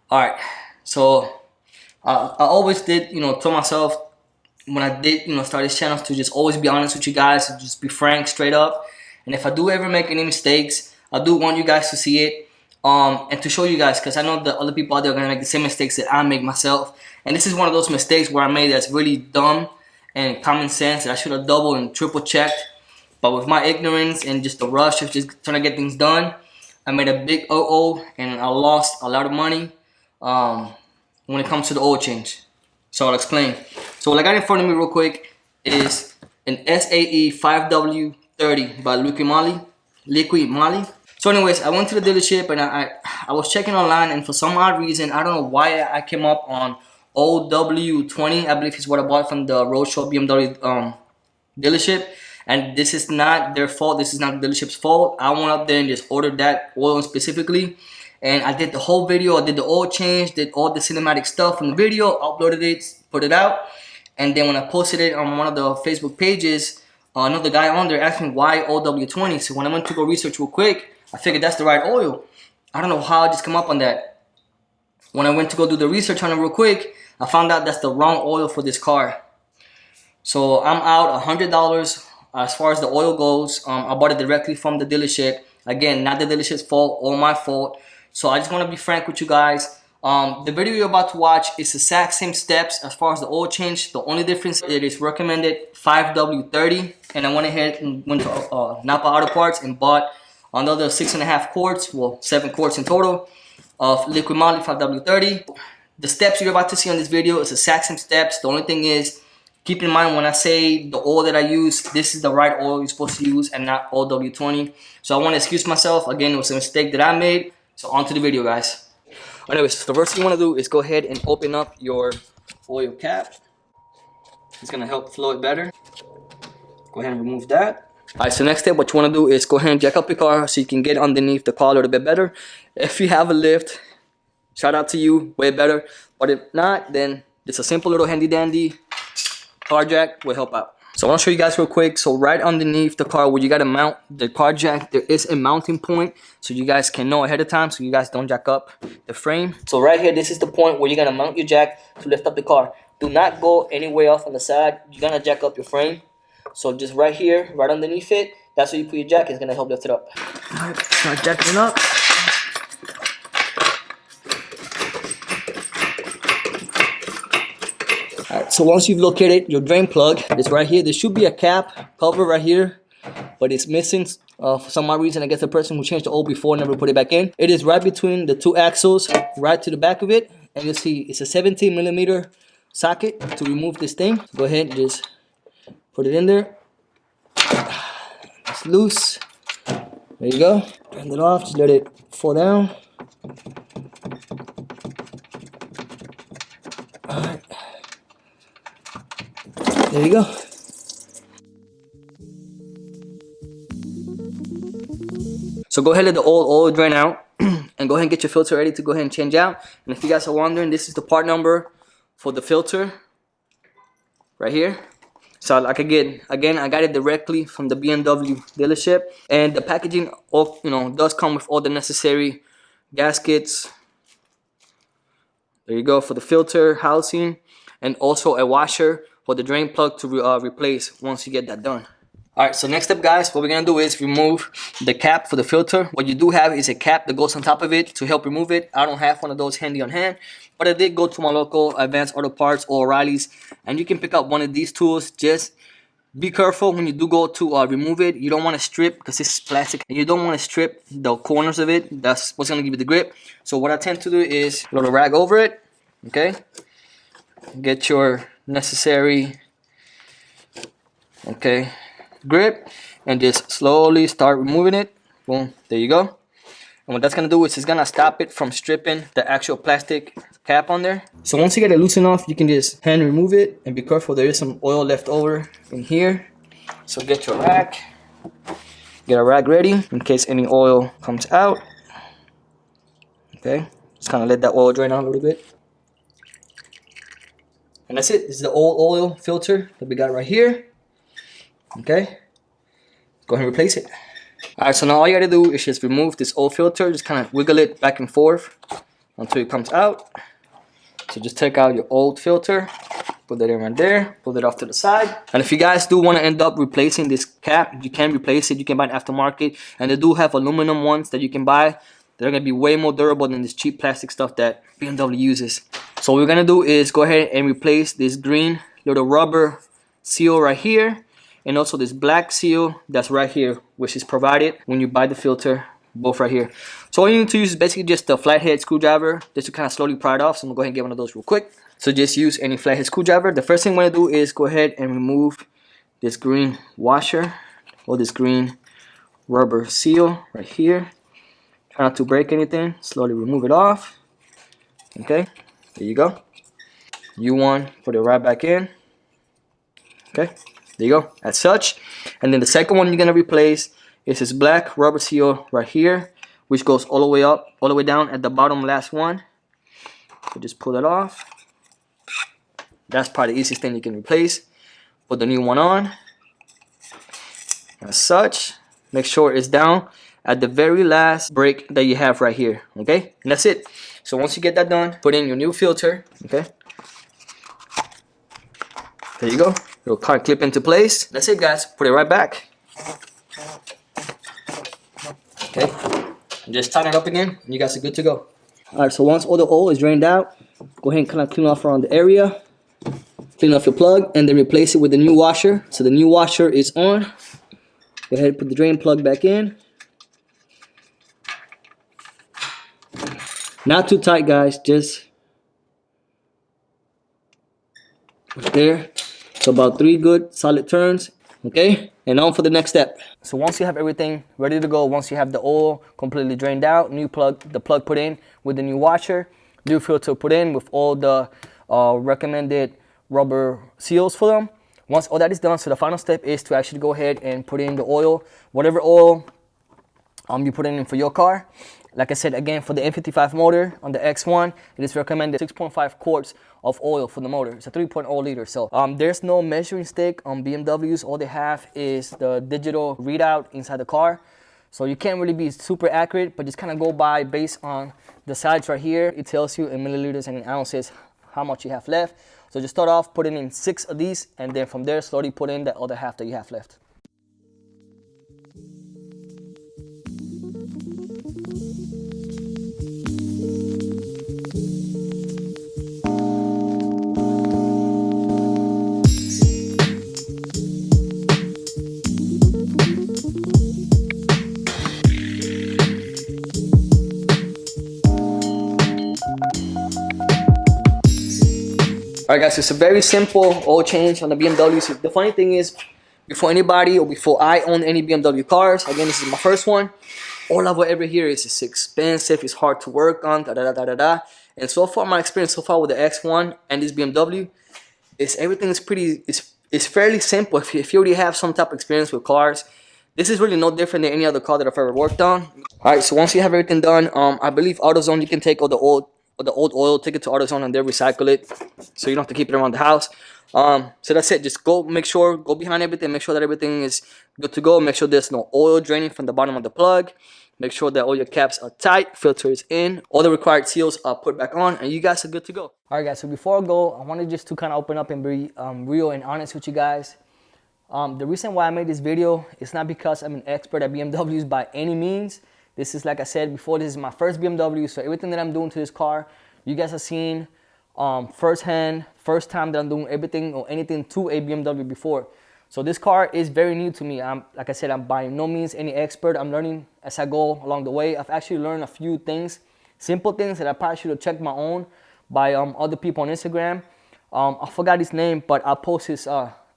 All right, so I always did, tell myself when I did, start this channel to just always be honest with you guys, to just be frank, straight up. And if I do ever make any mistakes, I do want you guys to see it, and to show you guys, because I know that other people out there are gonna make the same mistakes that I make myself. And this is one of those mistakes where I made that's really dumb and common sense that I should have double and triple checked. But with my ignorance and just the rush of just trying to get things done, I made a big and I lost a lot of money when it comes to the oil change. So I'll explain. So what I got in front of me real quick is an SAE 5W30 by Liqui Moly. So anyways, I went to the dealership and I was checking online, and for some odd reason, I don't know why I came up on OW20. I believe is what I bought from the Roadshow BMW dealership. And this is not their fault. This is not the dealership's fault. I went up there and just ordered that oil specifically. And I did the whole video. I did the oil change, did all the cinematic stuff from the video, uploaded it, put it out. And then when I posted it on one of the Facebook pages, another guy on there asked me why OW20. So when I went to go research real quick, I figured that's the right oil. I don't know how I just come up on that. When I went to go do the research on it real quick, I found out that's the wrong oil for this car. So I'm out $100 as far as the oil goes. I bought it directly from the dealership. Again, not the dealership's fault, all my fault. So I just want to be frank with you guys. The video you're about to watch is the exact same steps as far as the oil change. The only difference is it is recommended 5W30. And I went ahead and went to Napa Auto Parts and bought another 6.5 quarts, well 7 quarts in total of Liqui Moly 5W30. The steps you're about to see on this video is the exact same steps. The only thing is, keep in mind when I say the oil that I use, this is the right oil you're supposed to use and not OW20. So I want to excuse myself. Again, it was a mistake that I made. So on to the video, guys. Anyways, the first thing you want to do is go ahead and open up your oil cap. It's going to help flow it better. Go ahead and remove that. Alright, so next step, what you want to do is go ahead and jack up your car so you can get underneath the car a little bit better. If you have a lift, shout out to you, way better. But if not, then just a simple little handy dandy car jack will help out. So I want to show you guys real quick. So right underneath the car where you got to mount the car jack, there is a mounting point, so you guys can know ahead of time so you guys don't jack up the frame. So right here, this is the point where you're going to mount your jack to lift up the car. Do not go anywhere else on the side. You're going to jack up your frame. So just right here, right underneath it, that's where you put your jack. It's going to help lift it up. All right, start jacking it up. Alright, so once you've located your drain plug, it's right here. There should be a cap cover right here, but it's missing for some odd reason. I guess the person who changed the oil before never put it back in. It is right between the two axles, right to the back of it, and you'll see it's a 17mm socket to remove this thing. Go ahead and just put it in there. It's loose. There you go. Turn it off. Just let it fall down. All right. There you go. So go ahead and let the old oil drain out and go ahead and get your filter ready to go ahead and change out. And if you guys are wondering, this is the part number for the filter right here. So like again, I got it directly from the BMW dealership, and the packaging of, does come with all the necessary gaskets. There you go for the filter housing, and also a washer for the drain plug to replace once you get that done. Alright, so next up, guys, what we're going to do is remove the cap for the filter. What you do have is a cap that goes on top of it to help remove it. I don't have one of those handy on hand, but I did go to my local Advanced Auto Parts or O'Reilly's, and you can pick up one of these tools. Just be careful when you do go to remove it. You don't want to strip, because this is plastic, and you don't want to strip the corners of it. That's what's going to give you the grip. So what I tend to do is a little rag over it, okay? Get your necessary grip and just slowly start removing it. Boom, there you go. And what that's gonna do is it's gonna stop it from stripping the actual plastic cap on there. So once you get it loosened off, you can just hand remove it, and be careful, there is some oil left over in here. So get your rag, get a rag ready in case any oil comes out. Okay, just kind of let that oil drain out a little bit. And that's it. This is the old oil filter that we got right here. Okay, go ahead and replace it. Alright, so now all you gotta do is just remove this old filter. Just kind of wiggle it back and forth. until it comes out. So just take out your old filter, put that in right there, pull it off to the side. And if you guys do want to end up replacing this cap, you can replace it. You can buy an aftermarket, and they do have aluminum ones that you can buy. They're going to be way more durable than this cheap plastic stuff that BMW uses. So what we're going to do is go ahead and replace this green little rubber seal right here, and also this black seal that's right here, which is provided when you buy the filter, both right here. So all you need to use is basically just a flathead screwdriver just to kind of slowly pry it off. So I'm going to go ahead and get one of those real quick. So just use any flathead screwdriver. The first thing I'm going to do is go ahead and remove this green washer or this green rubber seal right here. Try not to break anything. Slowly remove it off. Okay, there you go. U1, put it right back in. Okay, there you go, as such. And then the second one you're going to replace is this black rubber seal right here, which goes all the way up, all the way down at the bottom last one. So just pull it off. That's probably the easiest thing you can replace. Put the new one on. As such, make sure it's down at the very last break that you have right here. Okay, and that's it. So once you get that done, put in your new filter. Okay, there you go. It'll kind of clip into place. That's it, guys. Put it right back. Okay, and just tighten it up again, and you guys are good to go. All right, so once all the oil is drained out, go ahead and kind of clean off around the area. Clean off your plug, and then replace it with the new washer. So the new washer is on. Go ahead and put the drain plug back in. Not too tight, guys, just right there. So about 3 good solid turns. Okay, and on for the next step. So once you have everything ready to go, once you have the oil completely drained out, new plug, the plug put in with the new washer, new filter put in with all the recommended rubber seals for them. Once all that is done, so the final step is to actually go ahead and put in the oil, whatever oil you put in for your car. Like I said, again, for the N55 motor on the X1, it is recommended 6.5 quarts of oil for the motor. It's a 3.0 liter. So there's no measuring stick on BMWs. All they have is the digital readout inside the car. So you can't really be super accurate, but just kind of go by based on the sides right here. It tells you in milliliters and in ounces how much you have left. So just start off putting in 6 of these, and then from there slowly put in the other half that you have left. Alright guys, it's a very simple oil change on the BMW. The funny thing is, before anybody or before I own any BMW cars, again, this is my first one, all I will ever hear is it's expensive, it's hard to work on, And so far, my experience so far with the X1 and this BMW is everything is pretty, it's fairly simple. If you already have some type of experience with cars, this is really no different than any other car that I've ever worked on. Alright, so once you have everything done, I believe AutoZone, you can take all the old oil, take it to AutoZone, and they'll recycle it, so you don't have to keep it around the house. So that's it. Just go behind everything, make sure that everything is good to go. Make sure there's no oil draining from the bottom of the plug. Make sure that all your caps are tight, filter is in, all the required seals are put back on, and you guys are good to go. Alright guys, so before I go, I wanted just to kind of open up and be real and honest with you guys. The reason why I made this video is not because I'm an expert at BMWs by any means. This is, like I said before, this is my first BMW, so everything that I'm doing to this car, you guys have seen firsthand, first time that I'm doing everything or anything to a BMW before. So this car is very new to me. Like I said, I'm by no means any expert. I'm learning as I go along the way. I've actually learned a few things, simple things that I probably should have checked my own by other people on Instagram. I forgot his name, but I'll post his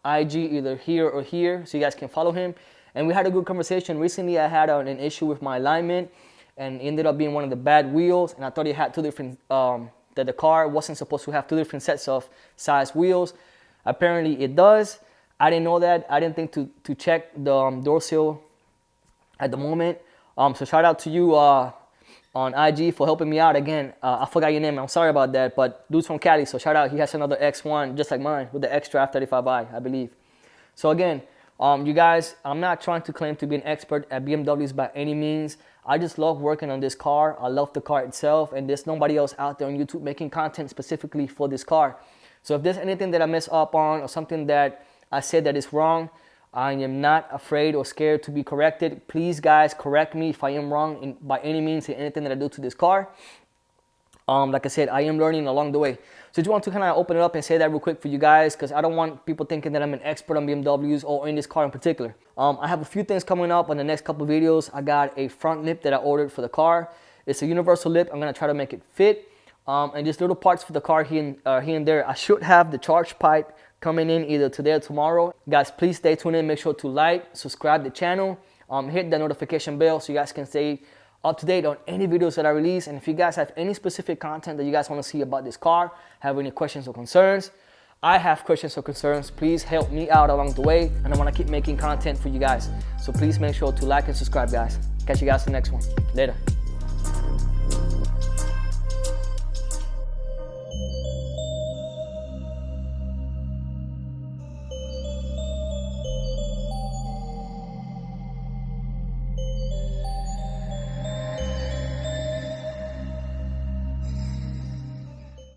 IG either here or here so you guys can follow him. And we had a good conversation. Recently, I had an issue with my alignment, and it ended up being one of the bad wheels. And I thought it had 2 different, that the car wasn't supposed to have 2 different sets of size wheels. Apparently, it does. I didn't know that. I didn't think to check the door seal at the moment. So shout out to you on IG for helping me out. Again, I forgot your name. I'm sorry about that. But dude's from Cali, so shout out. He has another X1 just like mine with the xDrive35i, I believe. So again, you guys, I'm not trying to claim to be an expert at BMWs by any means. I just love working on this car. I love the car itself, and there's nobody else out there on YouTube making content specifically for this car. So if there's anything that I mess up on or something that I said that is wrong, I am not afraid or scared to be corrected. Please, guys, correct me if I am wrong by any means in anything that I do to this car. Like I said, I am learning along the way. So I just want to kind of open it up and say that real quick for you guys, because I don't want people thinking that I'm an expert on BMWs or in this car in particular. I have a few things coming up on the next couple of videos. I got a front lip that I ordered for the car. It's a universal lip. I'm going to try to make it fit. And just little parts for the car here and there. I should have the charge pipe coming in either today or tomorrow. Guys, please stay tuned in. Make sure to like, subscribe to the channel, hit the notification bell so you guys can stay up to date on any videos that I release. And if you guys have any specific content that you guys want to see about this car, have any questions or concerns, I have questions or concerns, please help me out along the way, and I want to keep making content for you guys. So please make sure to like and subscribe, guys. Catch you guys in the next one. Later.